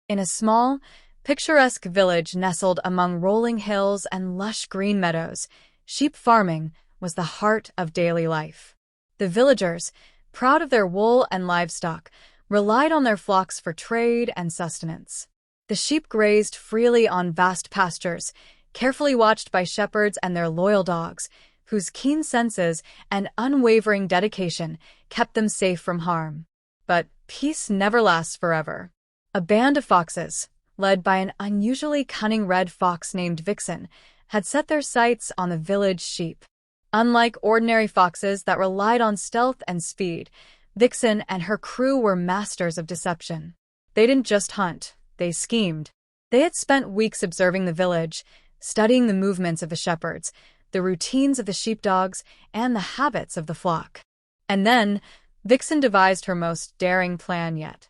In a small, picturesque village nestled among rolling hills and lush green meadows, sheep farming was the heart of daily life. The villagers, proud of their wool and livestock, relied on their flocks for trade and sustenance. The sheep grazed freely on vast pastures, carefully watched by shepherds and their loyal dogs, whose keen senses and unwavering dedication kept them safe from harm. But peace never lasts forever. A band of foxes, led by an unusually cunning red fox named Vixen, had set their sights on the village sheep. Unlike ordinary foxes that relied on stealth and speed, Vixen and her crew were masters of deception. They didn't just hunt, they schemed. They had spent weeks observing the village, studying the movements of the shepherds, the routines of the sheepdogs, and the habits of the flock. And then, Vixen devised her most daring plan yet.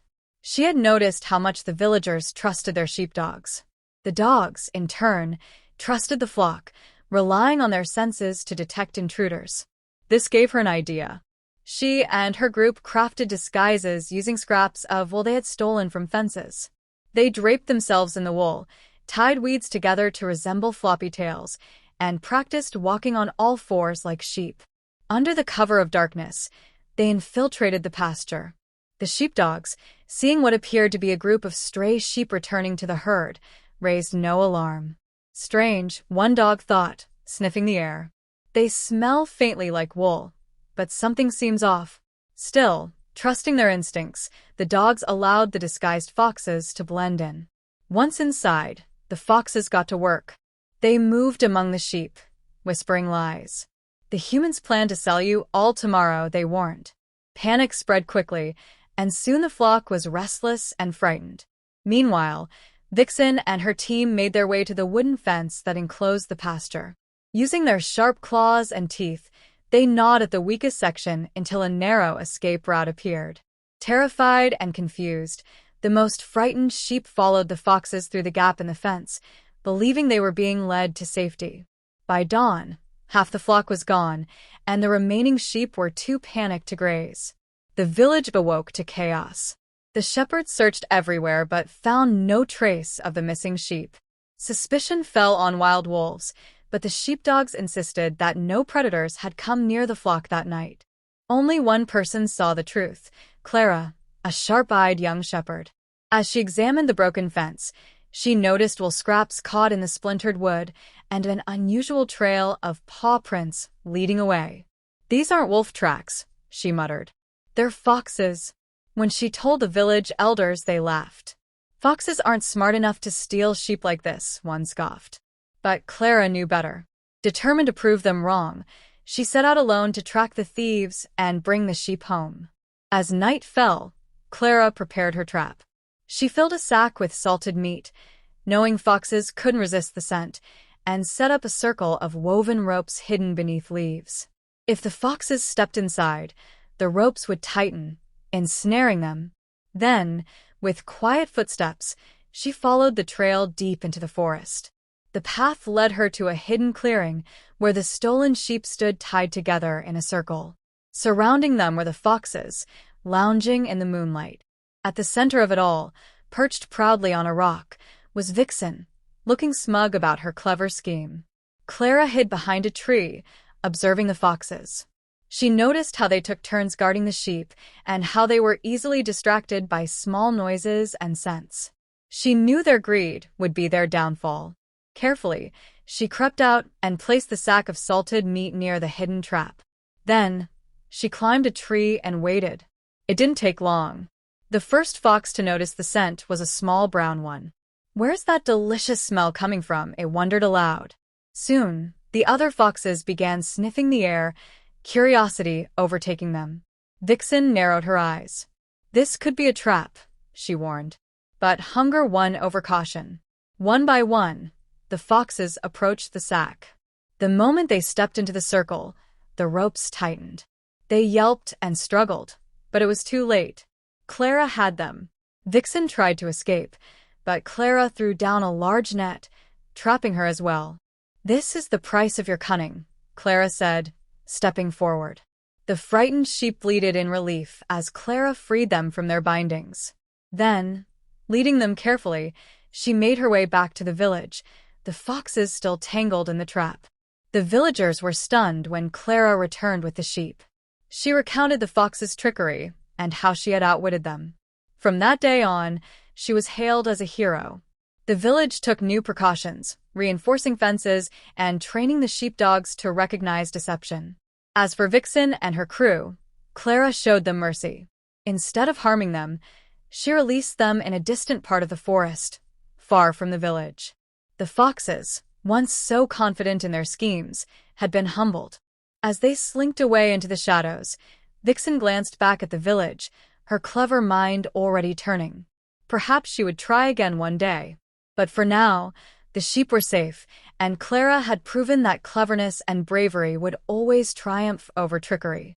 She had noticed how much the villagers trusted their sheepdogs. The dogs, in turn, trusted the flock, relying on their senses to detect intruders. This gave her an idea. She and her group crafted disguises using scraps of wool they had stolen from fences. They draped themselves in the wool, tied weeds together to resemble floppy tails, and practiced walking on all fours like sheep. Under the cover of darkness, they infiltrated the pasture. The sheepdogs, seeing what appeared to be a group of stray sheep returning to the herd, raised no alarm. Strange, one dog thought, sniffing the air. They smell faintly like wool, but something seems off. Still, trusting their instincts, the dogs allowed the disguised foxes to blend in. Once inside, the foxes got to work. They moved among the sheep, whispering lies. The humans planned to sell you all tomorrow, they warned. Panic spread quickly, and soon the flock was restless and frightened. Meanwhile, Vixen and her team made their way to the wooden fence that enclosed the pasture. Using their sharp claws and teeth, they gnawed at the weakest section until a narrow escape route appeared. Terrified and confused, the most frightened sheep followed the foxes through the gap in the fence, believing they were being led to safety. By dawn, half the flock was gone, and the remaining sheep were too panicked to graze. The village awoke to chaos. The shepherds searched everywhere but found no trace of the missing sheep. Suspicion fell on wild wolves, but the sheepdogs insisted that no predators had come near the flock that night. Only one person saw the truth, Clara, a sharp-eyed young shepherd. As she examined the broken fence, she noticed wool scraps caught in the splintered wood and an unusual trail of paw prints leading away. "These aren't wolf tracks," she muttered. "They're foxes." When she told the village elders, they laughed. "Foxes aren't smart enough to steal sheep like this," one scoffed. But Clara knew better. Determined to prove them wrong, she set out alone to track the thieves and bring the sheep home. As night fell, Clara prepared her trap. She filled a sack with salted meat, knowing foxes couldn't resist the scent, and set up a circle of woven ropes hidden beneath leaves. If the foxes stepped inside, the ropes would tighten, ensnaring them. Then, with quiet footsteps, she followed the trail deep into the forest. The path led her to a hidden clearing where the stolen sheep stood tied together in a circle. Surrounding them were the foxes, lounging in the moonlight. At the center of it all, perched proudly on a rock, was Vixen, looking smug about her clever scheme. Clara hid behind a tree, observing the foxes. She noticed how they took turns guarding the sheep and how they were easily distracted by small noises and scents. She knew their greed would be their downfall. Carefully, she crept out and placed the sack of salted meat near the hidden trap. Then, she climbed a tree and waited. It didn't take long. The first fox to notice the scent was a small brown one. "Where's that delicious smell coming from?" it wondered aloud. Soon, the other foxes began sniffing the air, curiosity overtaking them. Vixen narrowed her eyes. This could be a trap, she warned. But hunger won over caution. One by one, the foxes approached the sack. The moment they stepped into the circle, the ropes tightened. They yelped and struggled, but it was too late. Clara had them. Vixen tried to escape, but Clara threw down a large net, trapping her as well. "This is the price of your cunning," Clara said, stepping forward. The frightened sheep bleated in relief as Clara freed them from their bindings. Then, Leading them carefully, she made her way back to the village, the foxes still tangled in the trap. The villagers were stunned when Clara returned with the sheep. She recounted the foxes' trickery and how she had outwitted them. From that day on, she was hailed as a hero. The village took new precautions, reinforcing fences and training the sheepdogs to recognize deception. As for Vixen and her crew, Clara showed them mercy. Instead of harming them, she released them in a distant part of the forest, far from the village. The foxes, once so confident in their schemes, had been humbled. As they slinked away into the shadows, Vixen glanced back at the village, her clever mind already turning. Perhaps she would try again one day. But for now, the sheep were safe, and Clara had proven that cleverness and bravery would always triumph over trickery.